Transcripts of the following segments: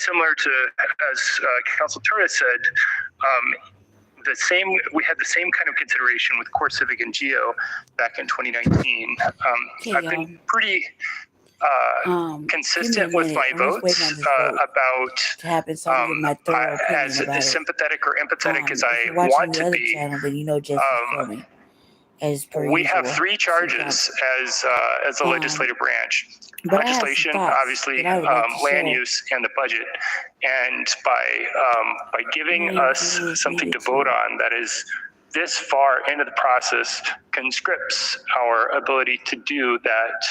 similar to, as Council Torres said, we had the same kind of consideration with Core Civic and Geo back in 2019. I've been pretty consistent with my votes about as sympathetic or empathetic as I want to be. We have three charges as the legislative branch. Legislation, obviously, land use, and the budget. And by giving us something to vote on that is this far into the process conscripts our ability to do that.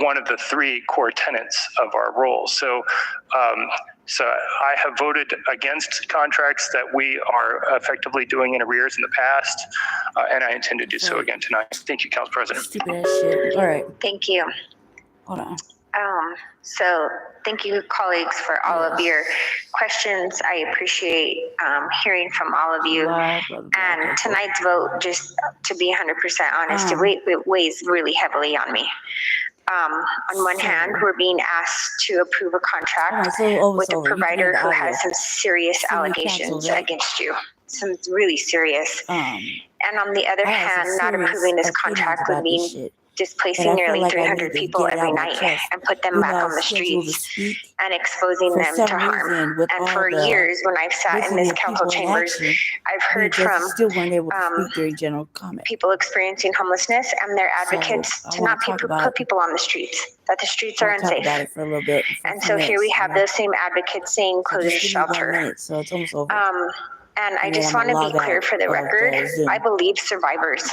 One of the three core tenets of our role. So I have voted against contracts that we are effectively doing in arrears in the past, and I intend to do so again tonight. Thank you, Council President. Stupid ass shit. All right. Thank you. Hold on. So thank you, colleagues, for all of your questions. I appreciate hearing from all of you. And tonight's vote, just to be 100% honest, it weighs really heavily on me. On one hand, we're being asked to approve a contract with a provider who has some serious allegations against you. Some really serious. And on the other hand, not approving this contract would mean displacing nearly 300 people every night and put them back on the streets and exposing them to harm. And for years, when I've sat in this council chambers, I've heard from people experiencing homelessness and their advocates to not put people on the streets, that the streets are unsafe. And so here we have those same advocates saying close the shelter. And I just want to be clear for the record, I believe survivors.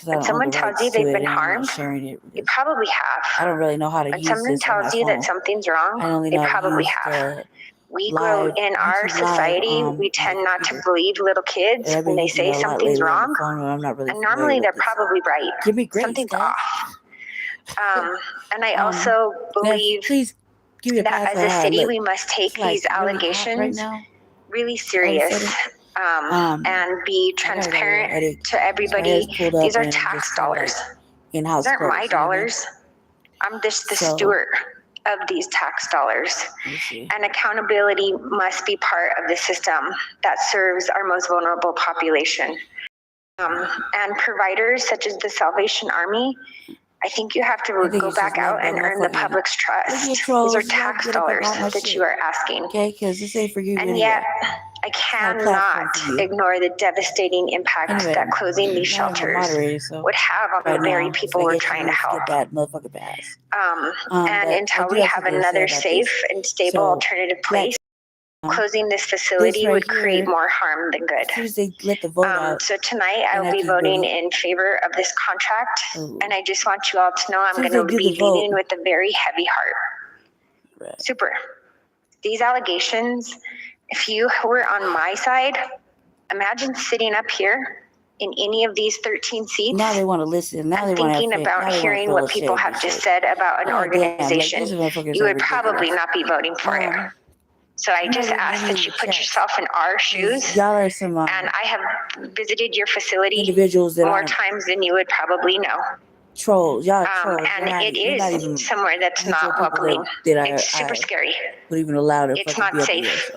When someone tells you they've been harmed, they probably have. I don't really know how to use this. When someone tells you that something's wrong, they probably have. We grow in our society, we tend not to believe little kids when they say something's wrong. And normally they're probably right. Something's off. And I also believe that as a city, we must take these allegations really serious and be transparent to everybody. These are tax dollars. These aren't my dollars. I'm just the steward of these tax dollars. And accountability must be part of the system that serves our most vulnerable population. And providers such as the Salvation Army, I think you have to go back out and earn the public's trust. These are tax dollars that you are asking. Okay, because this ain't for you. And yet, I cannot ignore the devastating impact that closing these shelters would have on the very people we're trying to help. And until we have another safe and stable alternative place, closing this facility would create more harm than good. So tonight I'll be voting in favor of this contract, and I just want you all to know I'm going to be leading with a very heavy heart. Super. These allegations, if you were on my side, imagine sitting up here in any of these 13 seats. Now they want to listen. And thinking about hearing what people have just said about an organization. You would probably not be voting for it. So I just ask that you put yourself in our shoes. And I have visited your facility more times than you would probably know. Trolls, y'all trolls. And it is somewhere that's not welcoming. It's super scary. Even allowed it. It's not safe.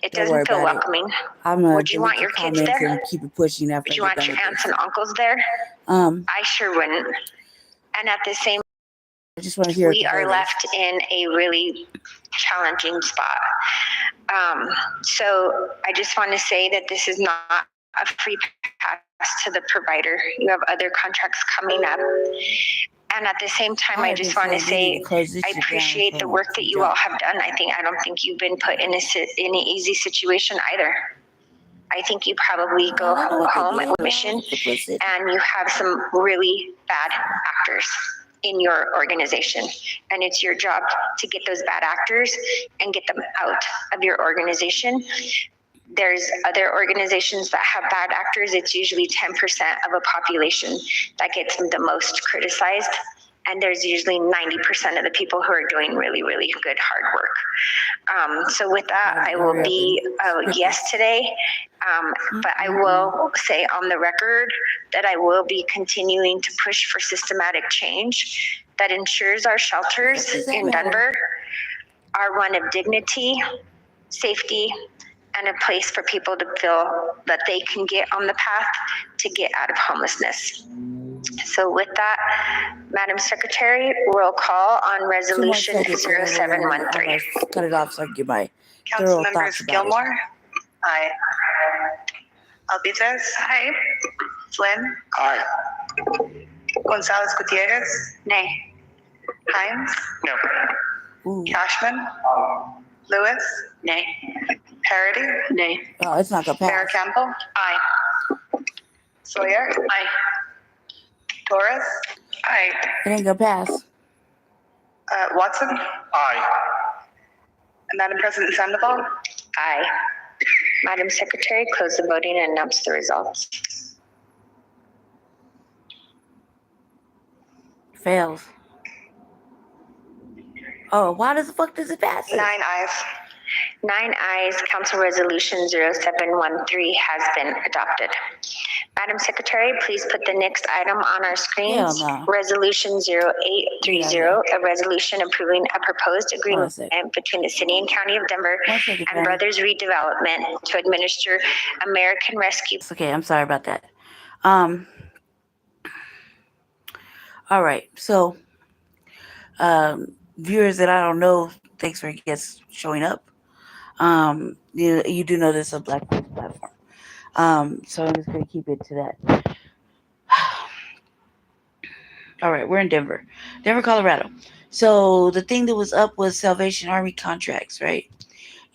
It doesn't feel welcoming. Would you want your kids there? Keep it pushing after. Would you want your aunts and uncles there? I sure wouldn't. And at the same I just want to hear we are left in a really challenging spot. So I just want to say that this is not a free pass to the provider. You have other contracts coming up. And at the same time, I just want to say I appreciate the work that you all have done. I don't think you've been put in an easy situation either. I think you probably go home at mission and you have some really bad actors in your organization. And it's your job to get those bad actors and get them out of your organization. There's other organizations that have bad actors. It's usually 10% of a population that gets the most criticized. And there's usually 90% of the people who are doing really, really good hard work. So with that, I will be a yes today. But I will say on the record that I will be continuing to push for systematic change that ensures our shelters in Denver are one of dignity, safety, and a place for people to feel that they can get on the path to get out of homelessness. So with that, Madam Secretary, roll call on Resolution 0713. Cut it off so I can get my Council thorough members thoughts about it. Gilmore. Aye. Albizus. Aye. Flynn. Aye. Gonzalez Gutierrez. Nay. Hines. No. Ooh. Cashman. Lewis. Nay. Parody. Nay. Oh, it's not gonna Mayor pass. Campbell. Aye. Sawyer. Aye. Torres. Aye. It ain't gonna pass. Watson. Aye. And Madam President Sandoval. Aye. Madam Secretary, close the voting and announce the results. Fails. Oh, why the fuck does it pass? 9 ayes. 9 ayes, Council Resolution 0713 has been adopted. Madam Secretary, please put the next item on our screens. Hell no. Resolution 0830, a resolution approving a proposed agreement between the City and County of Denver and Brothers Redevelopment to administer American Rescue. It's okay, I'm sorry about that. All right, so viewers that I don't know, thanks for guests showing up. You do know this is a Black Voice platform. So I'm just gonna keep it to that. All right, we're in Denver, Colorado. So the thing that was up was Salvation Army contracts, right?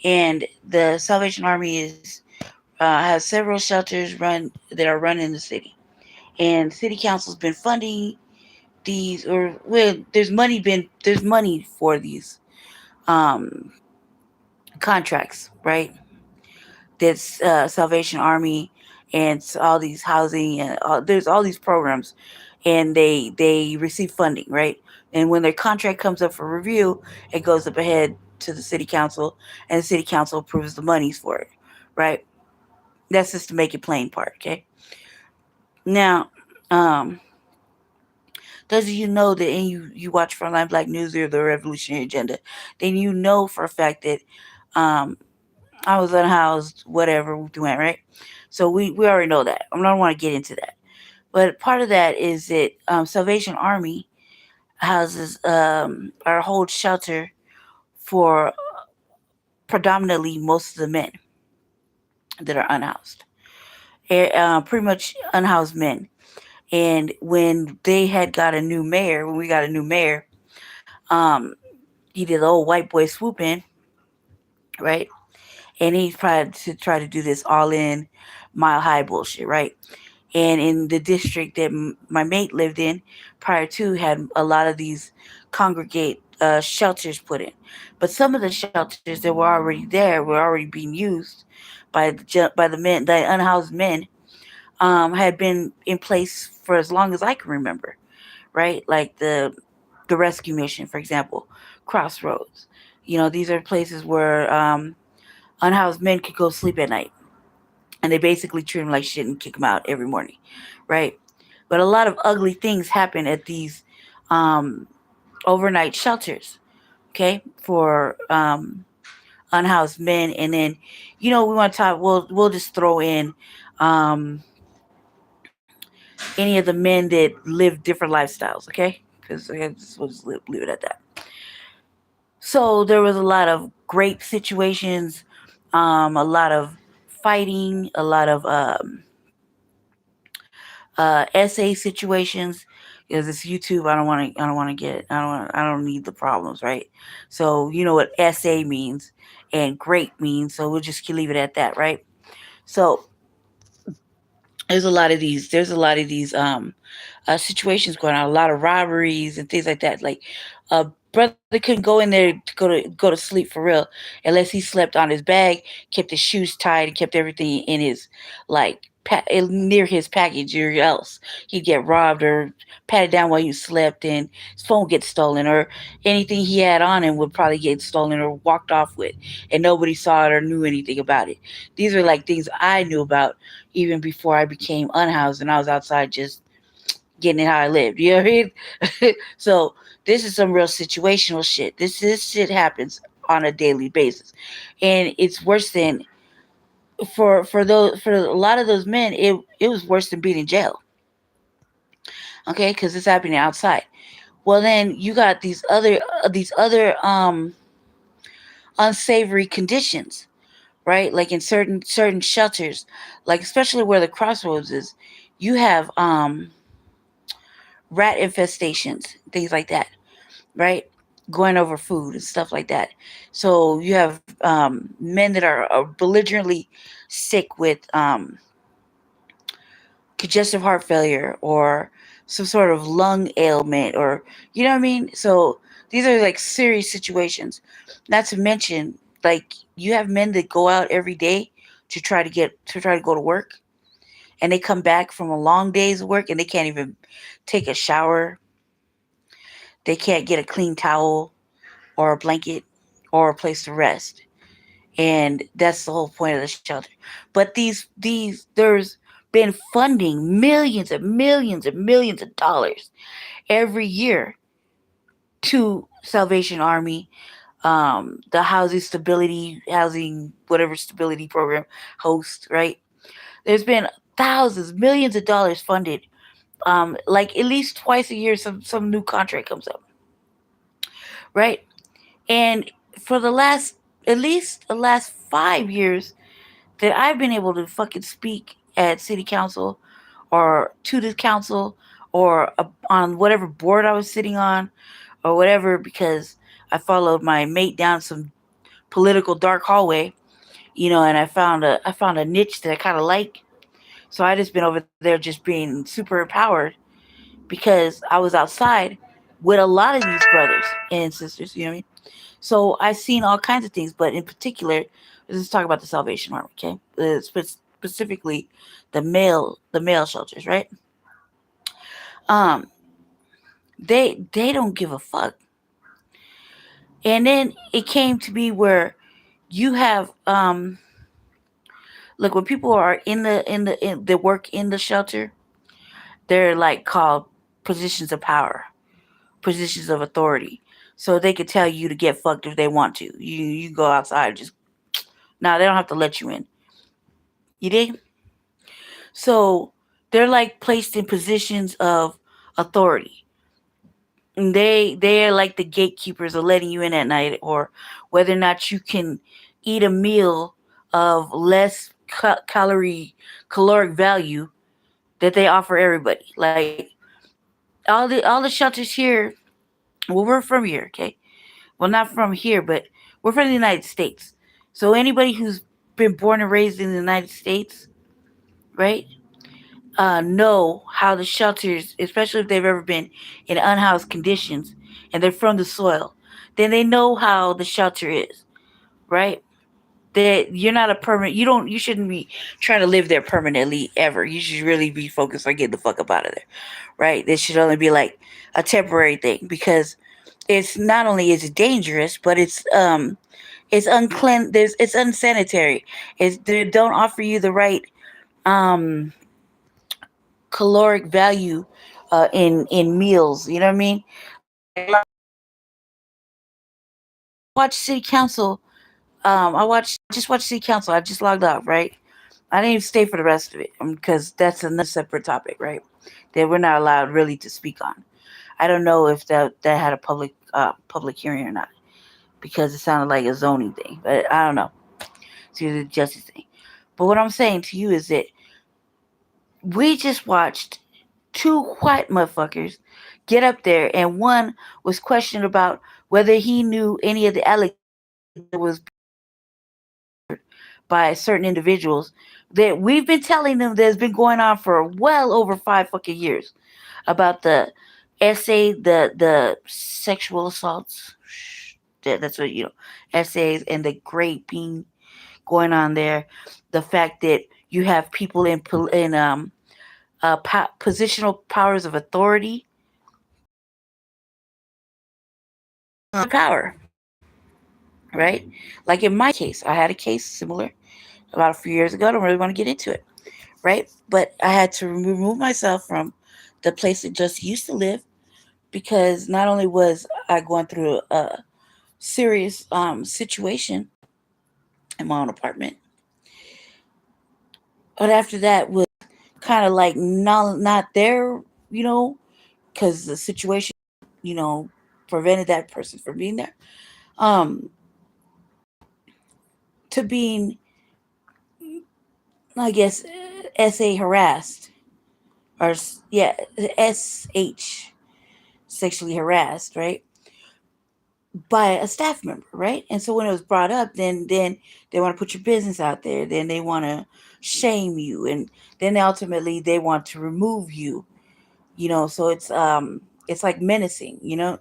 And the Salvation Army has several shelters that are run in the city, and City Council's been funding these, there's money for these contracts, right? That's Salvation Army and all these housing and there's all these programs, and they receive funding, right? And when their contract comes up for review, it goes up ahead to the City Council, and the City Council approves the monies for it, right? That's just to make it plain part, okay? Now, those of you know that, and you watch Frontline Black News or the Revolutionary Agenda, then you know for a fact that I was unhoused, whatever we went, right? So we already know that. I don't want to get into that. But part of that is that Salvation Army houses or holds shelter for predominantly most of the men that are unhoused. Pretty much unhoused men. And when they had got a new mayor, when we got a new mayor, he did the old white boy swoop in, right? And he tried to do this all in mile high bullshit, right? And in the district that my mate lived in prior to had a lot of these congregate shelters put in. But some of the shelters that were already there were already being used by the men, the unhoused men, had been in place for as long as I can remember, right? Like the rescue mission, for example, Crossroads. These are places where unhoused men could go sleep at night, and they basically treat them like shit and kick them out every morning, right? But a lot of ugly things happen at these overnight shelters, okay, for unhoused men. And then, we want to talk. We'll just throw in any of the men that live different lifestyles, okay? Because we'll just leave it at that. So there was a lot of great situations, a lot of fighting, a lot of essay situations. Because it's YouTube, I don't need the problems, right? So you know what essay means and great means, so we'll just leave it at that, right? So there's a lot of these situations going on, a lot of robberies and things like that. Like brother couldn't go in there to go to sleep for real unless he slept on his bag, kept his shoes tied, and kept everything in his near his package, or else he'd get robbed or patted down while you slept, and his phone gets stolen, or anything he had on him would probably get stolen or walked off with, and nobody saw it or knew anything about it. These are like things I knew about even before I became unhoused and I was outside just getting it how I lived. You know what I mean? So this is some real situational shit. This shit happens on a daily basis, and it's worse than for a lot of those men. It was worse than being in jail. Okay, because it's happening outside. Well, then you got these other unsavory conditions, right? Like in certain shelters, like especially where the crossroads is, you have rat infestations, things like that, right? Going over food and stuff like that. So you have men that are belligerently sick with congestive heart failure or some sort of lung ailment, or you know what I mean? So these are like serious situations. Not to mention, like, you have men that go out every day to try to go to work, and they come back from a long day's work and they can't even take a shower. They can't get a clean towel or a blanket or a place to rest. And that's the whole point of the shelter. But these there's been funding millions and millions and millions of dollars every year to Salvation Army, the housing whatever stability program host, right? There's been thousands, millions of dollars funded. Like at least twice a year, some new contract comes up, right? And for the last at least the last 5 years that I've been able to fucking speak at city council or to the council or on whatever board I was sitting on or whatever, because I followed my mate down some political dark hallway, and I found a niche that I kind of like. So I just been over there just being super empowered because I was outside with a lot of these brothers and sisters, you know what I mean? So I've seen all kinds of things, but in particular, let's talk about the Salvation Army, okay? Specifically, the male shelters, right? Um, they don't give a fuck. And then it came to be where you have look, when people are they work in the shelter, they're like called positions of power, positions of authority. So they could tell you to get fucked if they want to. You go outside, just now they don't have to let you in. You dig? So they're like placed in positions of authority. And they are like the gatekeepers of letting you in at night, or whether or not you can eat a meal of less caloric value that they offer everybody. Like all the shelters here. Well, we're from here, okay? Well, not from here, but we're from the United States. So anybody who's been born and raised in the United States, right? Know how the shelters, especially if they've ever been in unhoused conditions and they're from the soil, then they know how the shelter is, right? That you're not a permanent, you shouldn't be trying to live there permanently ever. You should really be focused on getting the fuck up out of there, right? This should only be like a temporary thing, because it's not only is it dangerous, but it's unclean. It's unsanitary. They don't offer you the right um caloric value in meals. You know what I mean? Like watch city council. I just watched city council. I just logged off. Right. I didn't even stay for the rest of it because that's another separate topic. Right. That we're not allowed really to speak on. I don't know if that had a public hearing or not, because it sounded like a zoning thing. But I don't know. It's either a justice thing. But what I'm saying to you is that we just watched two white motherfuckers get up there, and one was questioned about whether he knew any of the allegations that was by certain individuals that we've been telling them that's been going on for well over 5 fucking years about the essay, the sexual assaults. That's what essays, and the raping going on there. The fact that you have people in positional powers of authority, power, right? Like in my case, I had a case similar about a few years ago. I don't really want to get into it, right? But I had to remove myself from the place that just used to live, because not only was I going through serious situation in my own apartment. But after that was kind of like not there, you know, because the situation, you know, prevented that person from being there. Um, to being, I guess, SA harassed, or yeah, SH sexually harassed, right, by a staff member, right? And so when it was brought up, then they want to put your business out there, then they want to shame you, and then ultimately they want to remove you, you know. So it's like menacing, you know.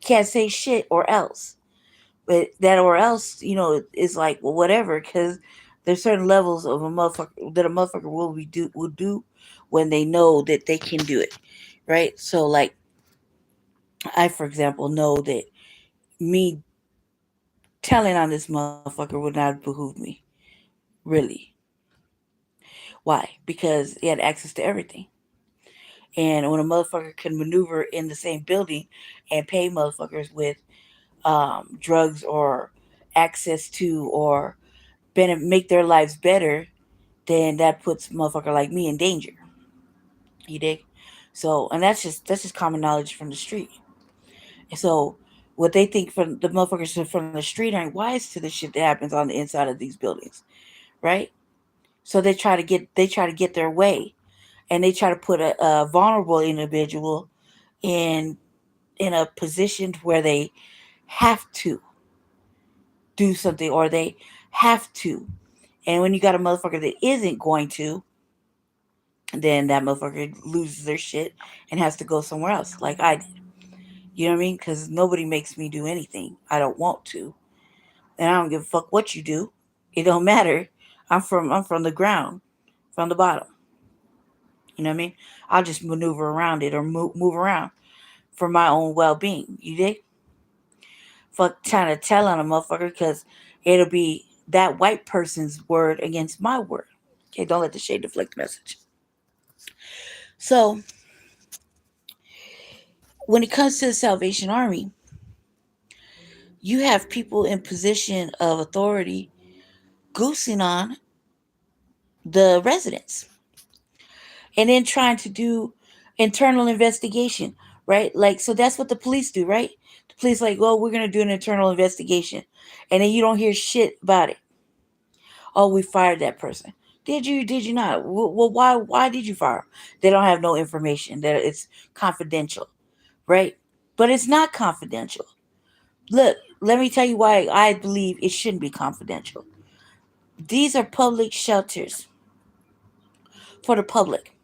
Can't say shit or else, but that or else, you know, is like, well, whatever, because there's certain levels of a motherfucker that a motherfucker will do when they know that they can do it, right? So like, I, for example, know that me telling on this motherfucker would not behoove me, really. Why? Because he had access to everything. And when a motherfucker can maneuver in the same building and pay motherfuckers with drugs or access to or make their lives better, then that puts a motherfucker like me in danger. You dig? So, and that's just common knowledge from the street. So, what they think from the motherfuckers from the street aren't wise to the shit that happens on the inside of these buildings, right? So they try to get their way, and they try to put a vulnerable individual in in a position where they have to do something, or they have to. And when you got a motherfucker that isn't going to, then that motherfucker loses their shit and has to go somewhere else, like I did. You know what I mean? Because nobody makes me do anything I don't want to, and I don't give a fuck what you do. It don't matter. I'm from the ground, from the bottom. You know what I mean? I'll just maneuver around it or move around for my own well being. You dig? Fuck trying to tell on a motherfucker because it'll be that white person's word against my word. Okay, don't let the shade deflect the message. So when it comes to the Salvation Army, you have people in position of authority goosing on the residents and then trying to do internal investigation, right? Like, so that's what the police do, right? The police like, well, we're gonna do an internal investigation, and then you don't hear shit about it. Oh, we fired that person. Did you? Did you not? Well, why did you fire 'em? They don't have no information. That it's confidential, right? But it's not confidential. Look, let me tell you why I believe it shouldn't be confidential. These are public shelters for the public.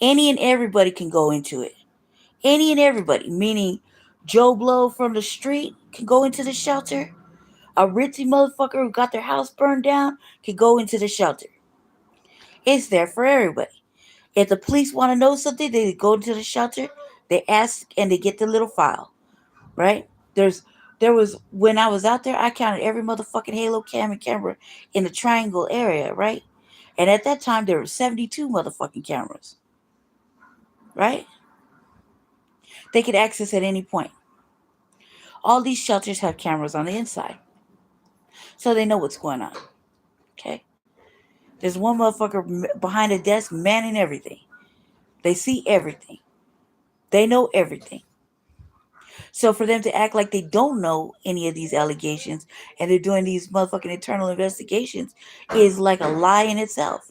Any and everybody can go into it. Any and everybody, meaning Joe Blow from the street can go into the shelter. A ritzy motherfucker who got their house burned down can go into the shelter. It's there for everybody. If the police want to know something, they go to the shelter, they ask, and they get the little file, right? There was when I was out there, I counted every motherfucking Halo cam and camera in the triangle area, right? And at that time, there were 72 motherfucking cameras, right? They could access at any point. All these shelters have cameras on the inside, so they know what's going on. Okay, there's one motherfucker behind a desk manning everything. They see everything. They know everything. So for them to act like they don't know any of these allegations and they're doing these motherfucking internal investigations is like a lie in itself.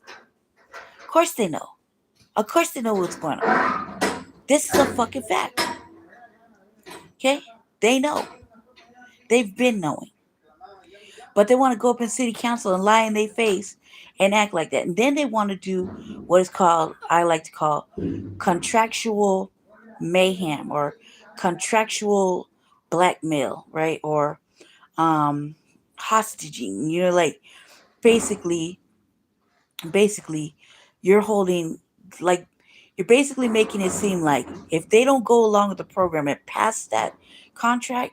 Of course they know. Of course they know what's going on. This is a fucking fact. Okay? They know. They've been knowing. But they want to go up in city council and lie in their face and act like that. And then they want to do what is called, I like to call, contractual mayhem or contractual blackmail, right? Or hostaging. You know, like basically you're holding, like, you're basically making it seem like if they don't go along with the program and pass that contract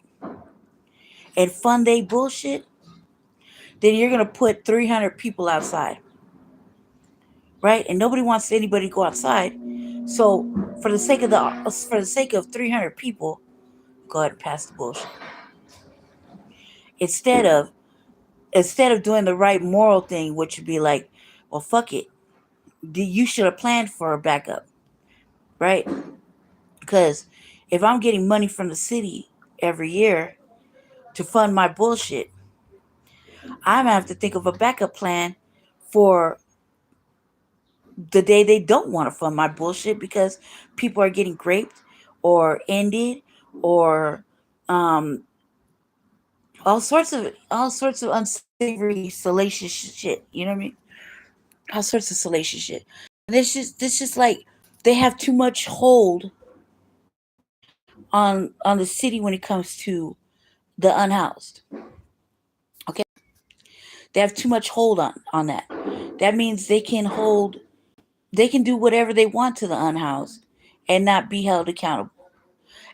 and fund they bullshit, then you're gonna put 300 people outside, right? And nobody wants anybody to go outside. So for the sake of 300 people, go ahead and pass the bullshit. instead of doing the right moral thing, which would be like, well, fuck it, you should have planned for a backup, right? Because if I'm getting money from the city every year to fund my bullshit, I'm gonna have to think of a backup plan for the day they don't want to fund my bullshit because people are getting raped or ended or um, all sorts of unsavory salacious shit. You know what I mean? All sorts of salacious shit. And this just like they have too much hold on the city when it comes to the unhoused. Okay, they have too much hold on that. That means they can do whatever they want to the unhoused and not be held accountable.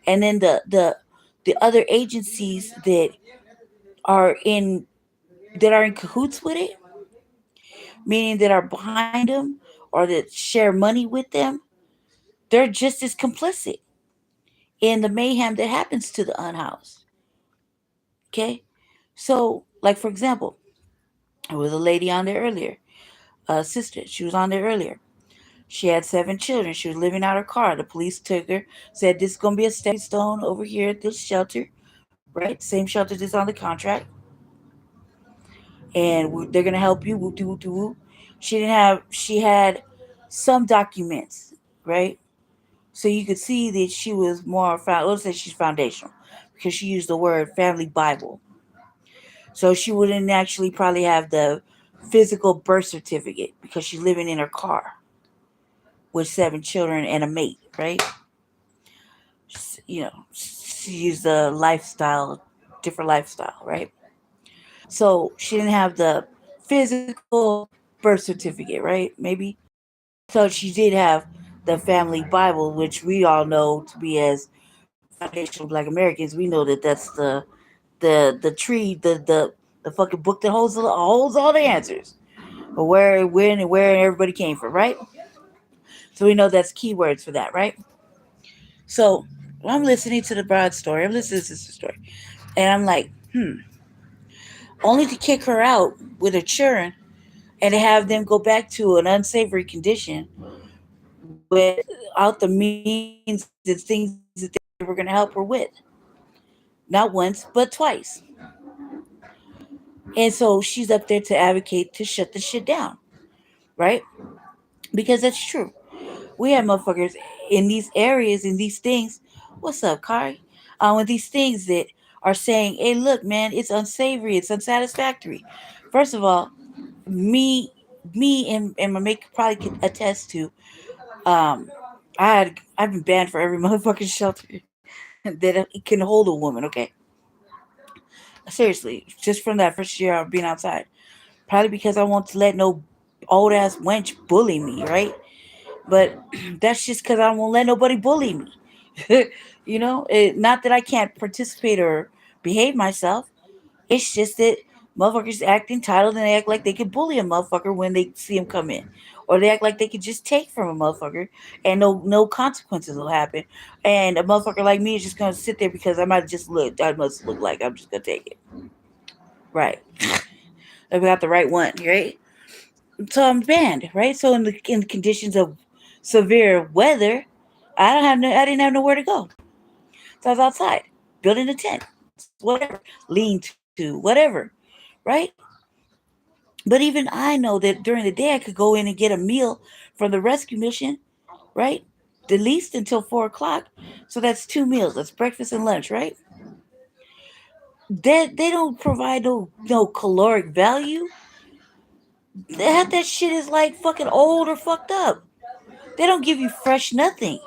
And then the other agencies are in that are in cahoots with it, meaning that are behind them or that share money with them, they're just as complicit in the mayhem that happens to the unhoused. Okay, so like for example, there was a lady on there earlier, a sister. She was on there earlier. She had 7 children. She was living out her car. The police took her, said this is gonna be a stepping stone over here at this shelter, right? Same shelter that's on the contract, and they're gonna help you. Whoop de whoop de whoop. She had some documents, right? So you could see that she was more let's say she's foundational because she used the word family Bible. So she wouldn't actually probably have the physical birth certificate because she's living in her car with 7 children and a mate, right? You know, she used a lifestyle, different lifestyle, right? So she didn't have the physical birth certificate, right? Maybe. So she did have the family Bible, which we all know to be as foundational Black Americans. We know that that's the tree, the fucking book that holds all the answers, or where, when, and where everybody came from, right? So we know that's keywords for that, right? So I'm listening to the broad story. I'm listening to the story, and I'm like, only to kick her out with her children and to have them go back to an unsavory condition without the means and things that they were going to help her with. Not once, but twice. And so she's up there to advocate to shut the shit down, right? Because that's true. We have motherfuckers in these areas, in these things. What's up, Kari? With these things that are saying, hey, look, man, it's unsavory, it's unsatisfactory. First of all, me, and my mate probably could attest to. Um, I've been banned for every motherfucking shelter that can hold a woman. Okay, seriously, just from that first year of being outside, probably because I won't let no old ass wench bully me, right? But that's just because I won't let nobody bully me. Not that I can't participate or behave myself. It's just that motherfuckers act entitled and they act like they could bully a motherfucker when they see him come in, or they act like they could just take from a motherfucker and no consequences will happen. And a motherfucker like me is just gonna sit there because I must look like I'm just gonna take it, right? I got the right one, right? So I'm banned, right? So in the conditions of severe weather, I didn't have nowhere to go. So I was outside, building a tent, whatever, lean to, whatever, right? But even I know that during the day I could go in and get a meal from the rescue mission, right? At least until 4 o'clock. So that's 2 meals. That's breakfast and lunch, right? They don't provide no caloric value. That shit is like fucking old or fucked up. They don't give you fresh nothing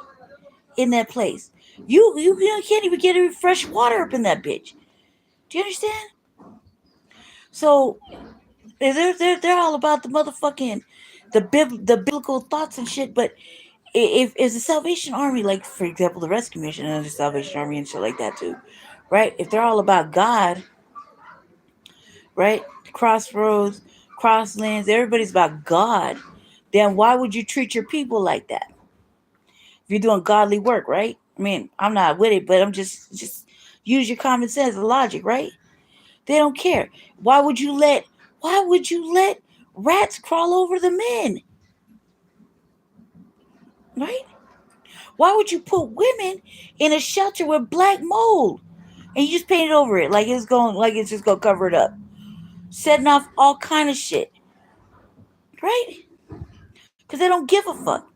in that place. You can't even get any fresh water up in that bitch. Do you understand? So they're all about the motherfucking the biblical thoughts and shit. But if the Salvation Army, like for example, the Rescue Mission and the Salvation Army and shit like that too, right? If they're all about God, right? Crossroads, Crosslands, everybody's about God. Then why would you treat your people like that? If you're doing godly work, right? I mean, I'm not with it, but I'm just use your common sense and logic, right? They don't care. Why would you let rats crawl over the men? Right? Why would you put women in a shelter with black mold and you just paint it over it like it's just gonna cover it up? Setting off all kind of shit. Right? Because they don't give a fuck.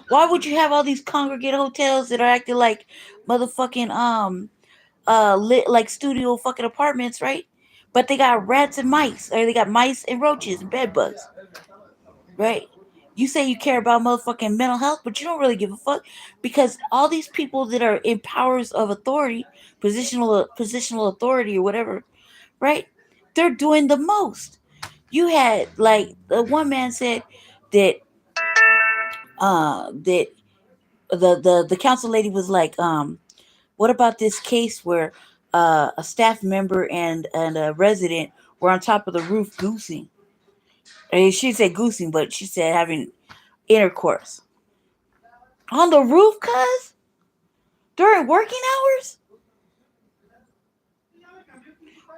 Why would you have all these congregate hotels that are acting like motherfucking lit like studio fucking apartments, right? But they got rats and mice, or they got mice and roaches and bed bugs, right? You say you care about motherfucking mental health, but you don't really give a fuck because all these people that are in powers of authority, positional authority or whatever, right? They're doing the most. You had like the one man said that that the council lady was like, what about this case where a staff member and a resident were on top of the roof goosing? And she said goosing, but she said having intercourse on the roof, cuz during working hours.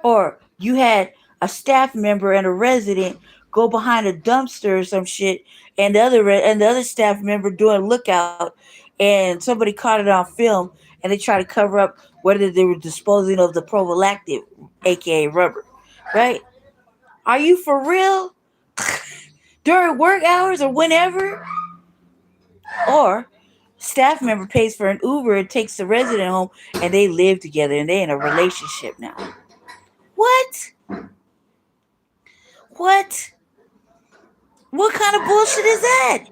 Or you had a staff member and a resident go behind a dumpster or some shit, and the other staff member doing lookout, and somebody caught it on film, and they try to cover up whether they were disposing of the prophylactic, aka rubber, right? Are you for real? During work hours or whenever? Or staff member pays for an Uber and takes the resident home, and they live together and they're in a relationship now. What? What? What kind of bullshit is that?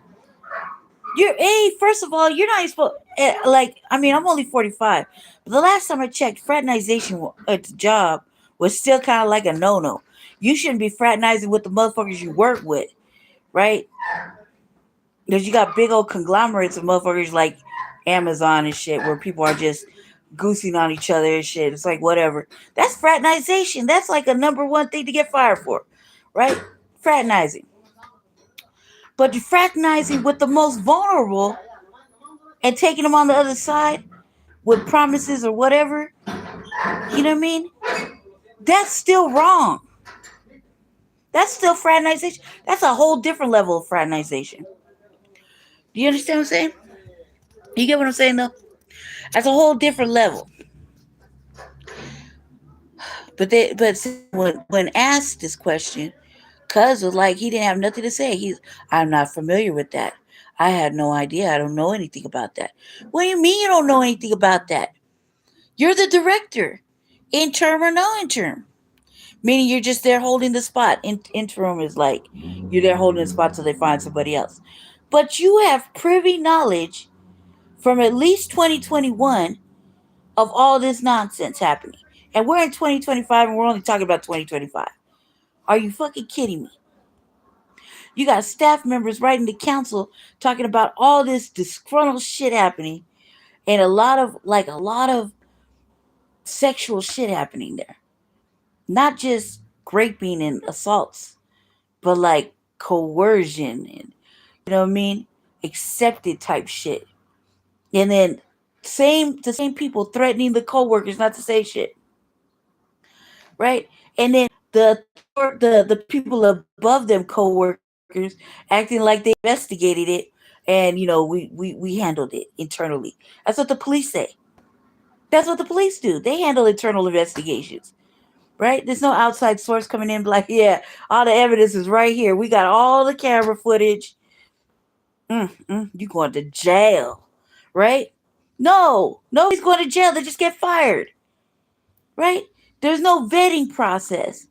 First of all, you're not even supposed. I'm only 45, but the last time I checked, fraternization at the job was still kind of like a no-no. You shouldn't be fraternizing with the motherfuckers you work with, right? Because you got big old conglomerates of motherfuckers like Amazon and shit, where people are just goosing on each other and shit. It's like whatever. That's fraternization. That's like a number one thing to get fired for, right? Fraternizing. But you're fraternizing with the most vulnerable and taking them on the other side with promises or whatever, you know what I mean? That's still wrong. That's still fraternization. That's a whole different level of fraternization. Do you understand what I'm saying? You get what I'm saying, though? That's a whole different level. But when asked this question, Cuz was like, he didn't have nothing to say. I'm not familiar with that. I had no idea. I don't know anything about that. What do you mean you don't know anything about that? You're the director, interim or no interim. Meaning you're just there holding the spot. Interim is like you're there holding the spot till they find somebody else. But you have privy knowledge from at least 2021 of all this nonsense happening. And we're in 2025 and we're only talking about 2025. Are you fucking kidding me? You got staff members writing to council talking about all this disgruntled shit happening and a lot of sexual shit happening there. Not just raping and assaults, but like coercion and you know what I mean? Accepted type shit. And then the same people threatening the coworkers not to say shit. Right? And then the people above them coworkers acting like they investigated it and we handled it internally. That's what the police say. That's what the police do. They handle internal investigations. Right? There's no outside source coming in like, yeah, all the evidence is right here. We got all the camera footage. You going to jail. Right? No, nobody's going to jail. They just get fired. Right? There's no vetting process.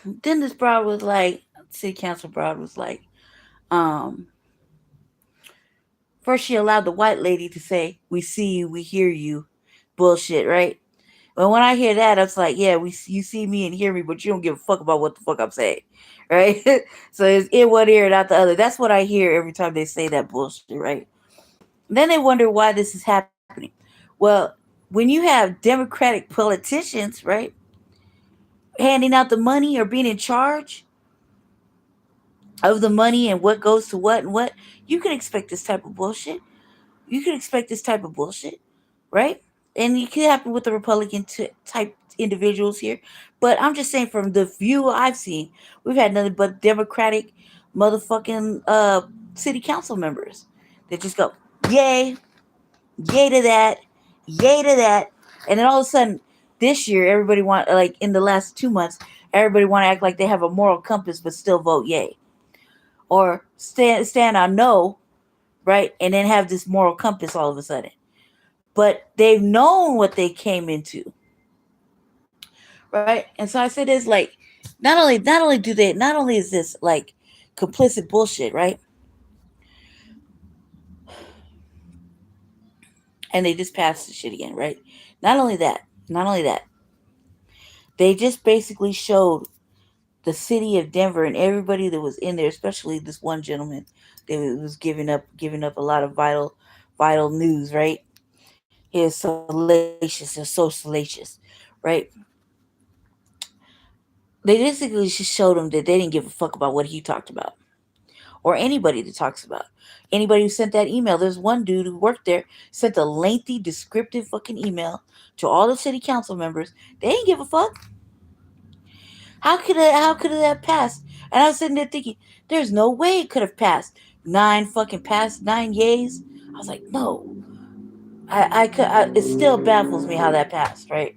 Then this broad was like, city council broad was like, first she allowed the white lady to say, we see you, we hear you. Bullshit, right? But when I hear that, I was like, yeah, you see me and hear me, but you don't give a fuck about what the fuck I'm saying. Right? So it's in one ear and out the other. That's what I hear every time they say that bullshit, right? Then they wonder why this is happening. Well, when you have Democratic politicians, right, handing out the money or being in charge of the money and what goes to what and what, you can expect this type of bullshit. You can expect this type of bullshit, right? and it could happen with the Republican type individuals here. But I'm just saying, from the view I've seen, we've had nothing but Democratic motherfucking city council members that just go, yay, yay to that, yay to that. And then all of a sudden, this year, everybody want, like in the last 2 months, everybody want to act like they have a moral compass but still vote yay. Or stand on no, right? And then have this moral compass all of a sudden. But they've known what they came into, right? And so I said, it's like, not only is this like complicit bullshit, right? And they just passed the shit again, right? Not only that, they just basically showed the city of Denver and everybody that was in there, especially this one gentleman that was giving up a lot of vital news, right? He is salacious, is so salacious, right? They basically just showed him that they didn't give a fuck about what he talked about, or anybody that talks about. Anybody who sent that email, there's one dude who worked there, sent a lengthy, descriptive fucking email to all the city council members. They didn't give a fuck. How could it have passed? And I was sitting there thinking, there's no way it could have passed. 9 yays. I was like, no. It still baffles me how that passed, right?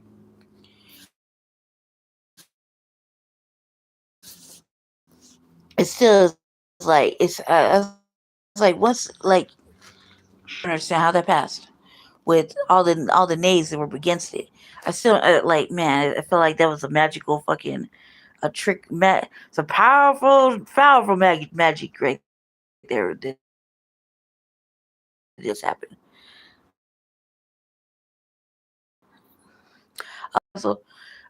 It still is like, I was like, what's like, I don't understand how that passed with all the nays that were against it. I still like, man, I feel like that was a magical fucking a trick. It's a powerful magic right there that just happened. Also,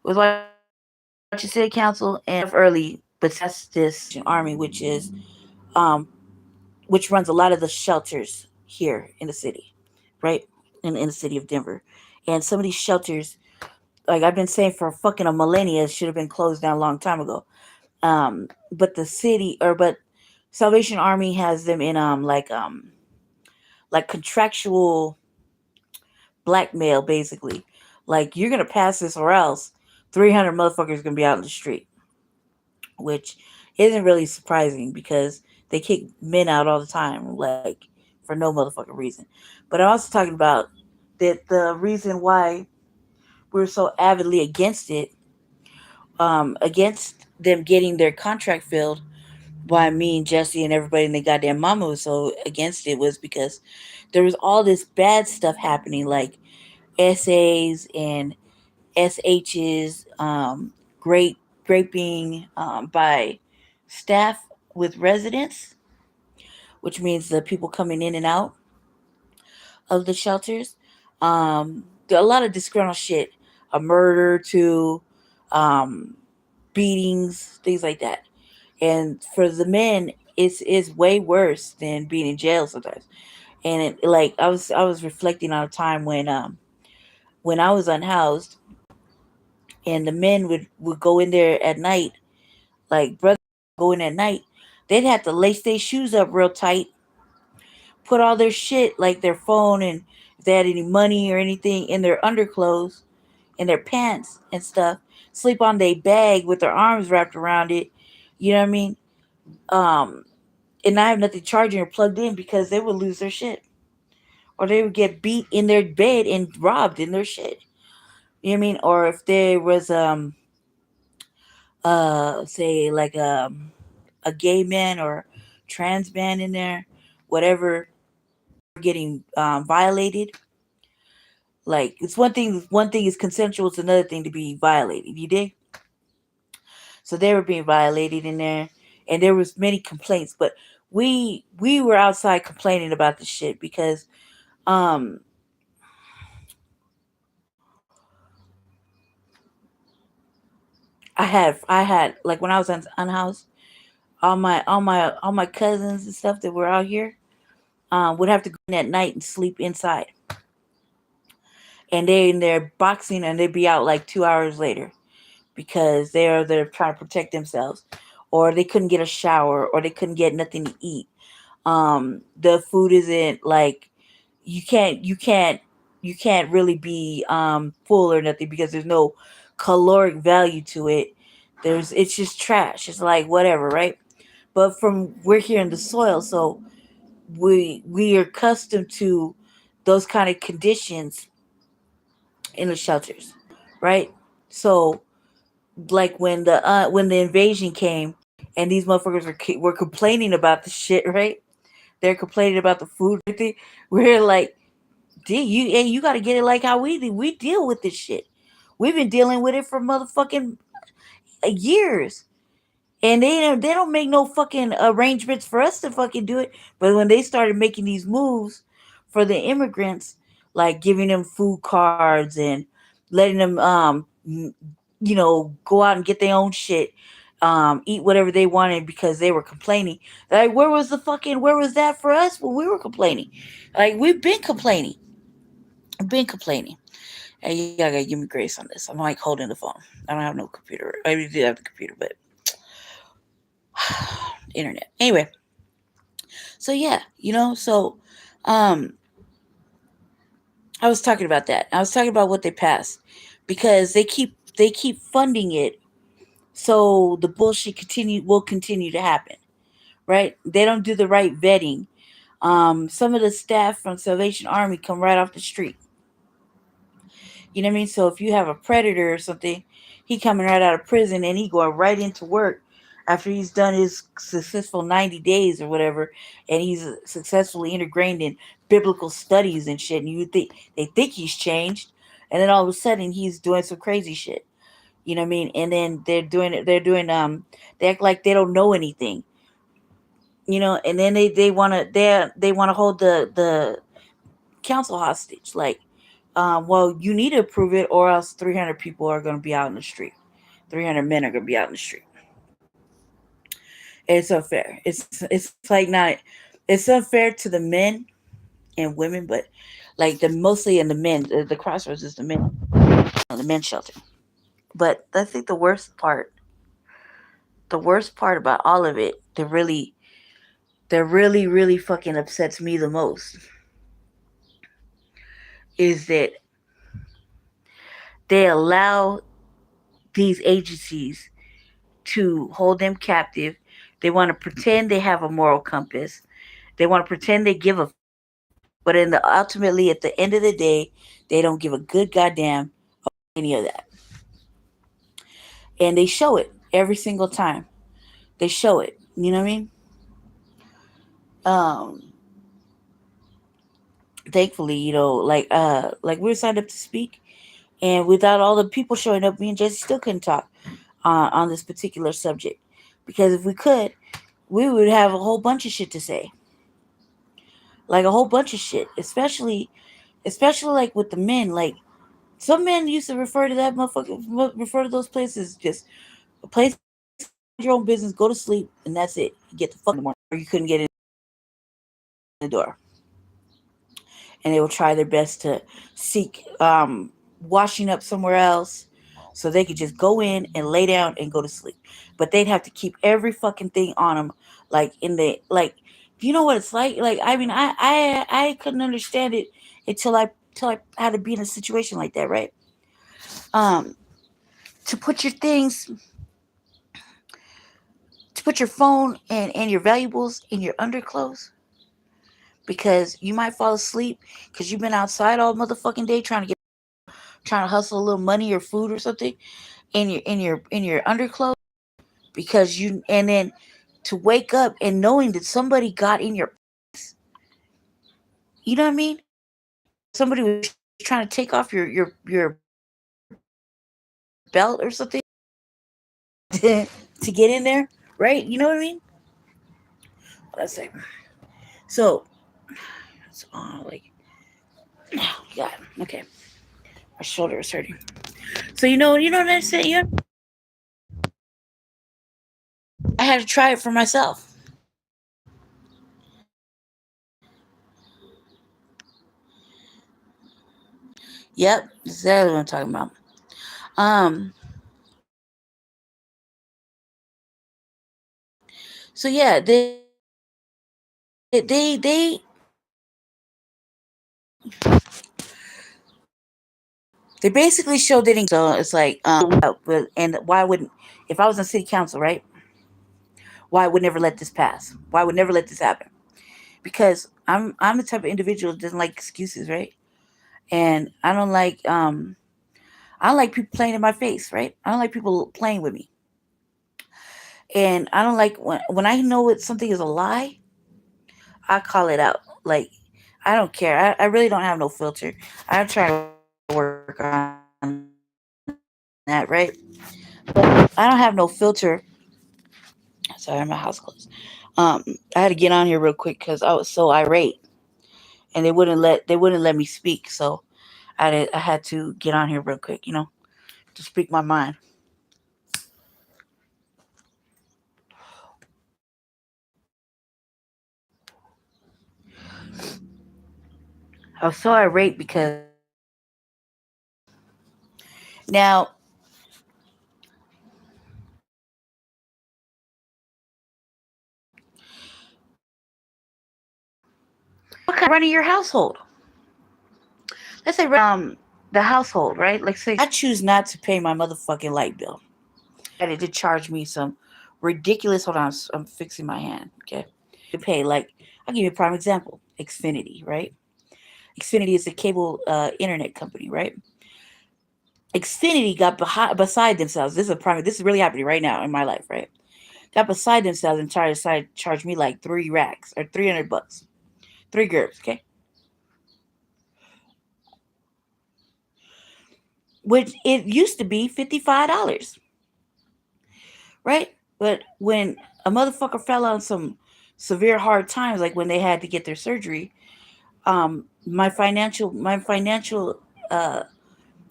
was watching city council and early, but that's this army, um, which runs a lot of the shelters here in the city, right? In the city of Denver, and some of these shelters, like I've been saying for fucking a millennia, should have been closed down a long time ago. But but Salvation Army has them in like contractual blackmail, basically. Like, you're gonna pass this or else 300 motherfuckers gonna be out in the street, which isn't really surprising because they kick men out all the time, like for no motherfucking reason. But I'm also talking about that the reason why we're so avidly against it, against them getting their contract filled, why me and Jesse and everybody and the goddamn mama was so against it, was because there was all this bad stuff happening, like SAs and SHs, graping by staff with residents, which means the people coming in and out of the shelters. There are a lot of disgruntled shit, a murder to beatings, things like that. And for the men, it's way worse than being in jail sometimes. And like I was reflecting on a time when I was unhoused, and the men would go in there at night, like brothers go in at night, they'd have to lace their shoes up real tight, put all their shit, like their phone and if they had any money or anything, in their underclothes, in their pants and stuff, sleep on their bag with their arms wrapped around it. You know what I mean? Um, and not have nothing charging or plugged in because they would lose their shit. Or they would get beat in their bed and robbed in their shit. You know what I mean? Or if there was say like a gay man or trans man in there, whatever, getting violated. Like, it's one thing is consensual, it's another thing to be violated. You dig? So they were being violated in there, and there was many complaints, but we were outside complaining about the shit because um I had like when I was unhoused, all my cousins and stuff that were out here would have to go in at night and sleep inside, and they in there boxing, and they'd be out like 2 hours later because they're trying to protect themselves, or they couldn't get a shower, or they couldn't get nothing to eat. The food isn't like, you can't you can't really be full or nothing because there's no caloric value to it. It's just trash. It's like whatever, right? But we're here in the soil, so we are accustomed to those kind of conditions in the shelters, right? So like when the invasion came and these motherfuckers were complaining about the shit, right? They're complaining about the food. We're like, you got to get it like how we deal with this shit. We've been dealing with it for motherfucking years. And they don't make no fucking arrangements for us to fucking do it. But when they started making these moves for the immigrants, like giving them food cards and letting them go out and get their own shit, eat whatever they wanted because they were complaining. Like where was that for us when we were complaining? Like we've been complaining. Hey, you gotta give me grace on this. I'm like holding the phone. I don't have no computer. I do have the computer, but internet. Anyway, so yeah, um I was talking about that. I was talking about what they passed because they keep funding it, so the bullshit will continue to happen, right? They don't do the right vetting. Some of the staff from Salvation Army come right off the street. You know what I mean? So if you have a predator or something, he coming right out of prison and he going right into work after he's done his successful 90 days or whatever, and he's successfully integrated in biblical studies and shit. And they think he's changed, and then all of a sudden he's doing some crazy shit. You know what I mean? And then they act like they don't know anything. And then they want to hold the council hostage. Like, well, you need to approve it, or else 300 people are going to be out in the street. 300 men are going to be out in the street. It's unfair. It's like not. It's unfair to the men and women, but like mostly in the men. The crossroads is the men, the men's shelter. But I think the worst part about all of it, that really fucking upsets me the most, is that they allow these agencies to hold them captive. They want to pretend they have a moral compass. They want to pretend they give a, but ultimately at the end of the day, they don't give a good goddamn any of that. And they show it every single time. They show it. You know what I mean? Thankfully, like we were signed up to speak, and without all the people showing up, me and Jesse still couldn't talk on this particular subject, because if we could, we would have a whole bunch of shit to say, like a whole bunch of shit, especially like with the men. Like some men used to refer to those places just a place, your own business, go to sleep, and that's it. You get the fuck in the morning, or you couldn't get in the door. And they will try their best to seek washing up somewhere else so they could just go in and lay down and go to sleep. But they'd have to keep every fucking thing on them, like you know what it's like. Like I mean, I couldn't understand it until I had to be in a situation like that, right? To put your things, to put your phone and your valuables in your underclothes, because you might fall asleep because you've been outside all motherfucking day trying to hustle a little money or food or something in your underclothes, and then to wake up and knowing that somebody got in your, you know what I mean? Somebody was trying to take off your belt or something to get in there, right? You know what I mean? Let's say. So it's like, oh God, okay. My shoulder is hurting. So you know what I'm saying? I had to try it for myself. Yep, that's exactly what I'm talking about. So yeah, they They basically showed it. So it's like, and why wouldn't, if I was on city council, right? Why would never let this pass? Why would never let this happen? Because I'm the type of individual that doesn't like excuses, right? And I don't like people playing in my face, right? I don't like people playing with me. And I don't like when I know something is a lie, I call it out. Like, I don't care. I really don't have no filter. I'm trying to work on that, right? But I don't have no filter. Sorry, my house closed. I had to get on here real quick because I was so irate, and they wouldn't let me speak. So I had to get on here real quick, to speak my mind. I was so irate because now what kind of running your household? Let's say the household, right? Like, say I choose not to pay my motherfucking light bill. And it did charge me some ridiculous. Hold on, I'm fixing my hand. Okay, to pay, like, I'll give you a prime example. Xfinity, right? Xfinity is a cable internet company, right? Xfinity got beside themselves. This is a prime. This is really happening right now in my life, right? Got beside themselves and tried to charge me like 3 racks or $300, 3 GBP. Okay, which it used to be $55, right? But when a motherfucker fell on some severe hard times, like when they had to get their surgery, my financial uh,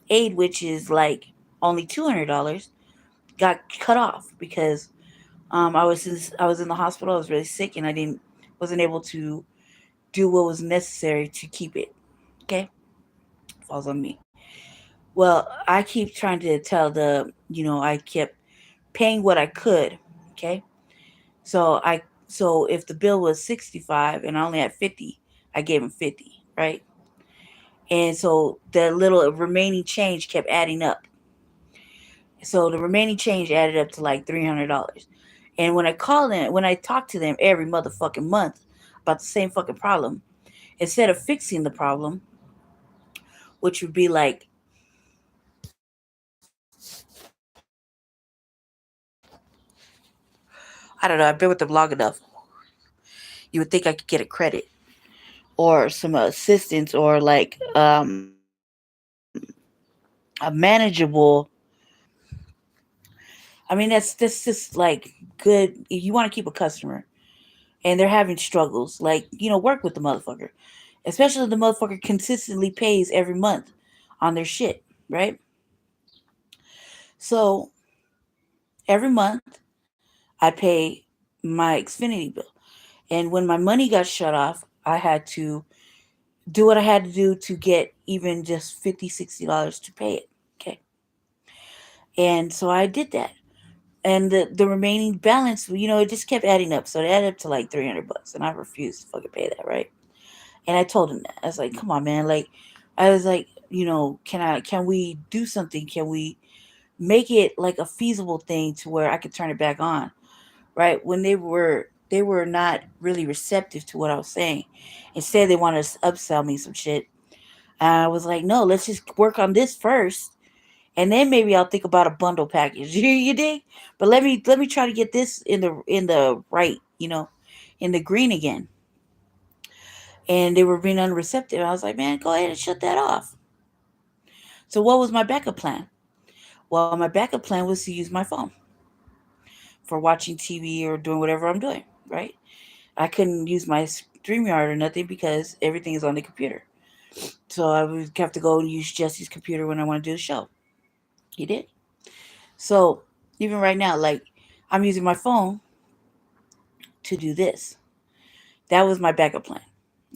aid, which is like only $200, got cut off because I was in the hospital. I was really sick, and I wasn't able to do what was necessary to keep it. Okay, falls on me. Well, I keep trying to tell I kept paying what I could. Okay, so if the bill was 65 and I only had 50, I gave him 50, right? And so the little remaining change kept adding up. So the remaining change added up to like $300. And when I talk to them every motherfucking month about the same fucking problem, instead of fixing the problem, which would be like, I don't know, I've been with them long enough. You would think I could get a credit or some assistance or like a manageable. I mean, that's just like good. If you want to keep a customer and they're having struggles, like, work with the motherfucker. Especially if the motherfucker consistently pays every month on their shit, right? So every month I pay my Xfinity bill. And when my money got shut off, I had to do what I had to do to get even just $50, $60 to pay it. Okay. And so I did that. And the remaining balance, it just kept adding up. So it added up to like $300. And I refused to fucking pay that, right? And I told him that. I was like, come on, man. Like, I was like, can we do something? Can we make it like a feasible thing to where I could turn it back on? Right? When they were not really receptive to what I was saying. Instead, they wanted to upsell me some shit. And I was like, no, let's just work on this first, and then maybe I'll think about a bundle package. You dig? But let me try to get this in the right, in the green again. And they were being unreceptive. I was like, man, go ahead and shut that off. So what was my backup plan? Well, my backup plan was to use my phone for watching TV or doing whatever I'm doing, right? I couldn't use my StreamYard or nothing because everything is on the computer. So I would have to go and use Jesse's computer when I want to do the show. He did. So even right now, like, I'm using my phone to do this. That was my backup plan.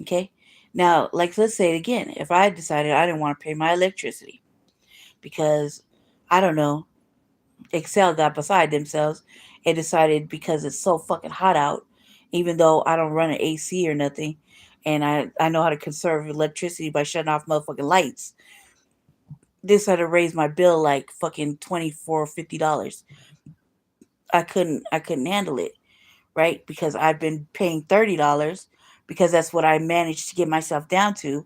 Okay. Now, like, let's say it again. If I decided I didn't want to pay my electricity because, I don't know, Excel got beside themselves and decided because it's so fucking hot out, even though I don't run an AC or nothing, and I know how to conserve electricity by shutting off motherfucking lights. this had to raise my bill like fucking $24 or $50. I couldn't handle it, right? Because I've been paying $30 because that's what I managed to get myself down to.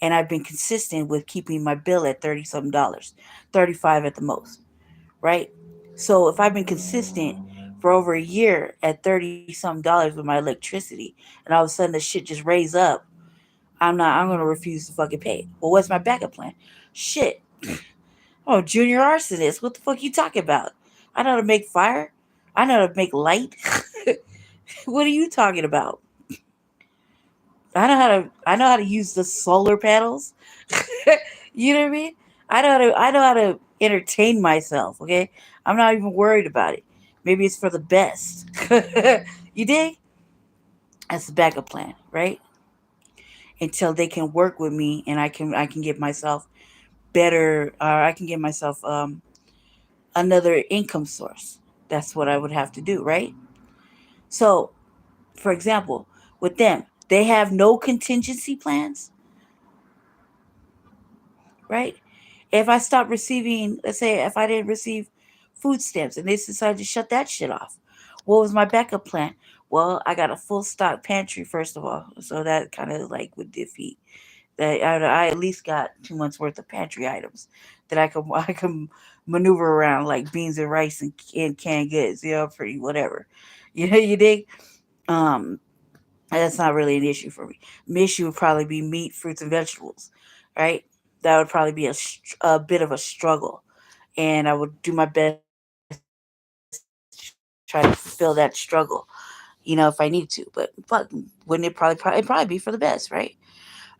And I've been consistent with keeping my bill at 30 something dollars, 35 at the most, right? So if I've been consistent for over a year at 30 something dollars with my electricity, and all of a sudden the shit just raise up, I'm gonna refuse to fucking pay it. Well, what's my backup plan? Shit. Oh, junior arsonist. What the fuck you talking about? I know how to make fire. I know how to make light. What are you talking about? I know how to use the solar panels. You know what I mean? I know how to entertain myself, okay? I'm not even worried about it. Maybe it's for the best. You dig? That's the backup plan, right? Until they can work with me and I can get myself better, I can get myself another income source. That's what I would have to do, right? So, for example, with them, they have no contingency plans, right? If I stop receiving, let's say, if I didn't receive food stamps and they decided to shut that shit off, what was my backup plan? Well, I got a full stock pantry, first of all. So that kind of like would defeat that. I at least got 2 months worth of pantry items that I can maneuver around, like beans and rice and canned goods, pretty whatever. You dig? Um, that's not really an issue for me. My issue would probably be meat, fruits, and vegetables, right? That would probably be a bit of a struggle, and I would do my best to try to fulfill that struggle, if I needed to. But fuck, wouldn't it'd probably be for the best, right?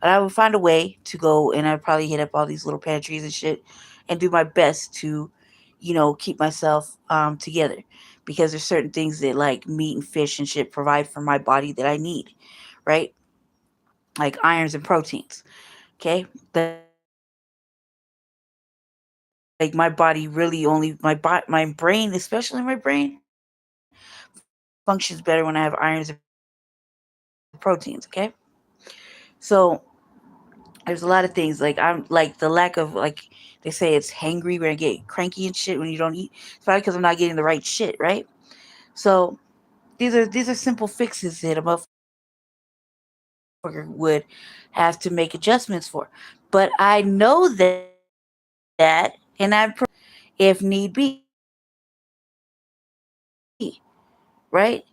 And I would find a way to go, and I'd probably hit up all these little pantries and shit, and do my best to, keep myself together, because there's certain things that like meat and fish and shit provide for my body that I need, right? Like irons and proteins. Okay, like my body really only my brain, especially my brain, functions better when I have irons and proteins. Okay, so there's a lot of things like I'm like the lack of like they say it's hangry when I get cranky and shit when you don't eat. It's probably because I'm not getting the right shit, right? So these are simple fixes that a motherfucker would have to make adjustments for. But I know that, and I'm if need be, right?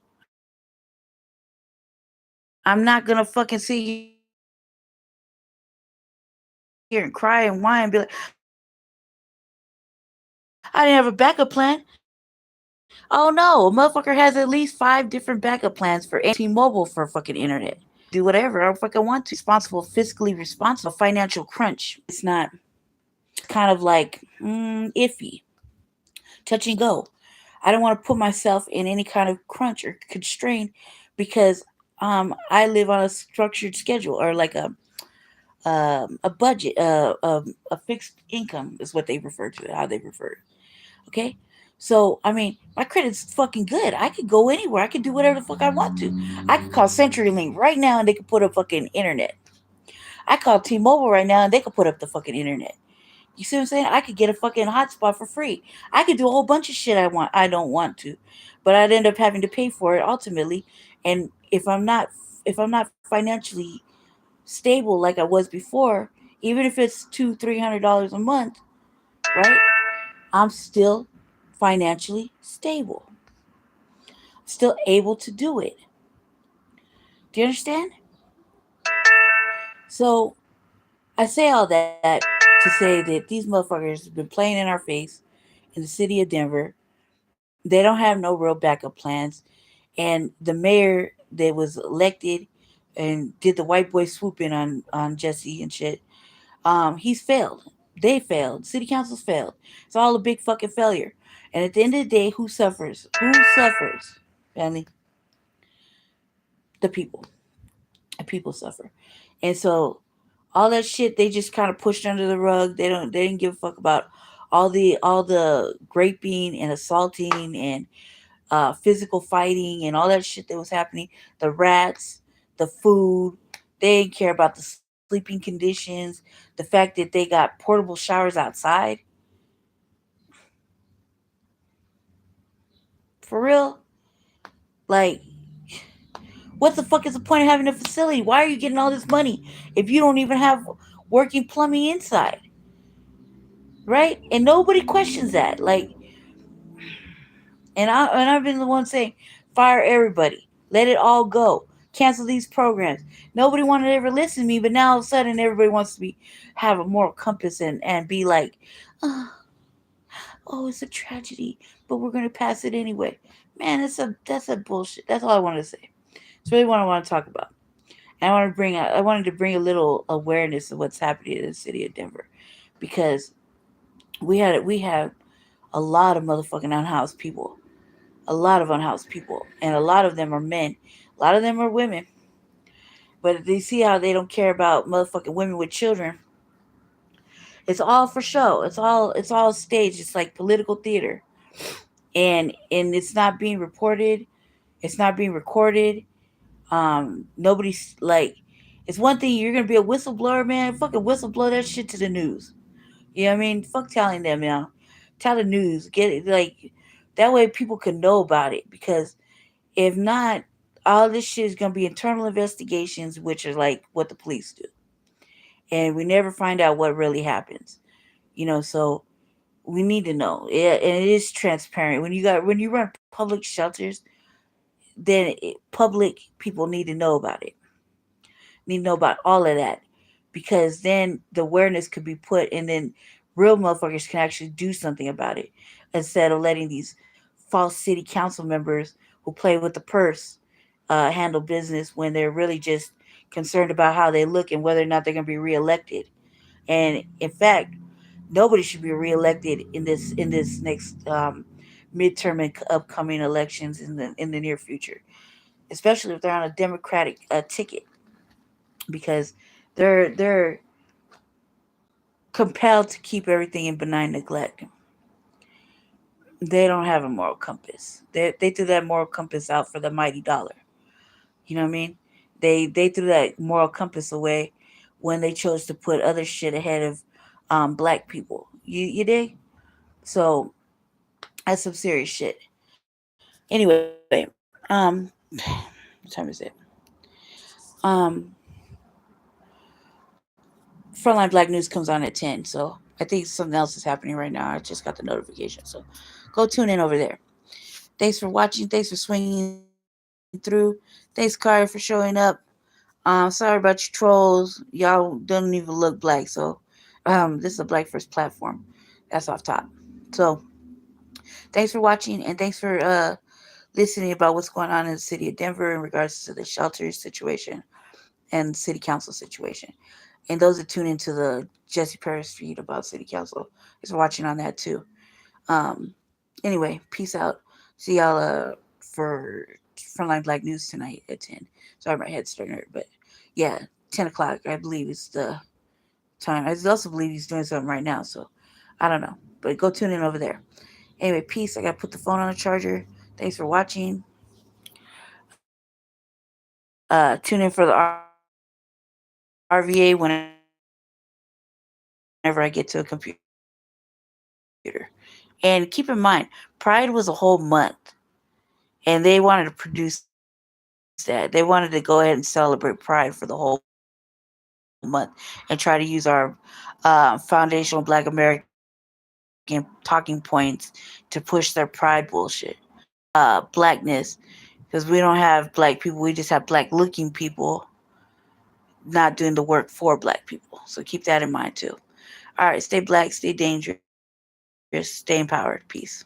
I'm not gonna fucking sit here and cry and whine and be like, I didn't have a backup plan. Oh no, a motherfucker has at least 5 different backup plans for T-Mobile for fucking internet. Do whatever I fucking want to. Fiscally responsible, financial crunch. It's kind of like iffy, touch and go. I don't want to put myself in any kind of crunch or constraint because I live on a structured schedule or like a budget, a fixed income is what they refer to it, how they refer it. Okay. So, I mean, my credit's fucking good. I could go anywhere. I could do whatever the fuck I want to. I could call CenturyLink right now and they could put up fucking internet. I call T-Mobile right now and they could put up the fucking internet. You see what I'm saying? I could get a fucking hotspot for free. I could do a whole bunch of shit I don't want to, but I'd end up having to pay for it ultimately. And if I'm not financially stable like I was before, even if it's $200-300 a month, right? I'm still financially stable. Still able to do it. Do you understand? So I say all that to say that these motherfuckers have been playing in our face in the city of Denver. They don't have no real backup plans. And the mayor that was elected and did the white boy swoop in on Jesse and shit, he's failed. They failed. City councils failed. It's all a big fucking failure. And at the end of the day, who suffers? Who suffers? Family, the people. The people suffer. And so all that shit they just kind of pushed under the rug. They didn't give a fuck about all the raping and assaulting and physical fighting and all that shit that was happening. The rats, the food. They didn't care about the sleeping conditions, the fact that they got portable showers outside. For real? Like, what the fuck is the point of having a facility? Why are you getting all this money if you don't even have working plumbing inside? Right? And nobody questions that. Like, I've been the one saying, fire everybody, let it all go, cancel these programs. Nobody wanted to ever listen to me, but now all of a sudden everybody wants to have a moral compass and be like, oh, it's a tragedy, but we're gonna pass it anyway. Man, that's a bullshit. That's all I wanted to say. It's really what I want to talk about. And I wanted to bring a little awareness of what's happening in the city of Denver, because we have a lot of motherfucking unhoused people, a lot of unhoused people, and a lot of them are men, a lot of them are women. But they see how they don't care about motherfucking women with children. It's all for show. It's all staged. It's like political theater, and it's not being reported. It's not being recorded. Nobody's like, it's one thing you're gonna be a whistleblower, man. Fucking whistleblow that shit to the news. You know what I mean? Fuck telling them now. Tell the news. Get it, like, that way people can know about it. Because if not, all this shit is gonna be internal investigations, which are like what the police do, and we never find out what really happens. So we need to know. Yeah, and it is transparent. When you run public shelters, then public people need to know about it. Need to know about all of that, because then the awareness could be put, and then real motherfuckers can actually do something about it, instead of letting these false city council members who play with the purse handle business, when they're really just concerned about how they look and whether or not they're going to be reelected. And in fact, nobody should be reelected in this next midterm and upcoming elections in the near future, especially if they're on a Democratic ticket, because they're compelled to keep everything in benign neglect. They don't have a moral compass. They threw that moral compass out for the mighty dollar. You know what I mean? They threw that moral compass away when they chose to put other shit ahead of black people. You dig? So that's some serious shit. Anyway, what time is it? Um, Frontline Black News comes on at 10, so I think something else is happening right now. I just got the notification, so go tune in over there. Thanks for watching. Thanks for swinging through. Thanks, Kari, for showing up. Sorry about your trolls. Y'all don't even look black, so this is a Black First platform. That's off top. So thanks for watching, and thanks for listening about what's going on in the city of Denver in regards to the shelter situation and city council situation. And those that tune into the Jesse Paris feed about city council is watching on that too. Um, anyway, peace out. See y'all for Frontline Black News tonight at 10. Sorry, my head's starting to hurt, but yeah, 10 o'clock, I believe, is the time. I also believe he's doing something right now, so I don't know. But go tune in over there. Anyway, peace. I got to put the phone on the charger. Thanks for watching. Tune in for the RVA whenever I get to a computer. And keep in mind, Pride was a whole month, and they wanted to produce that. They wanted to go ahead and celebrate Pride for the whole month and try to use our foundational Black American talking points to push their Pride bullshit. Blackness, because we don't have black people, we just have black looking people not doing the work for black people. So keep that in mind too. All right, stay black, stay dangerous, stay empowered. Peace.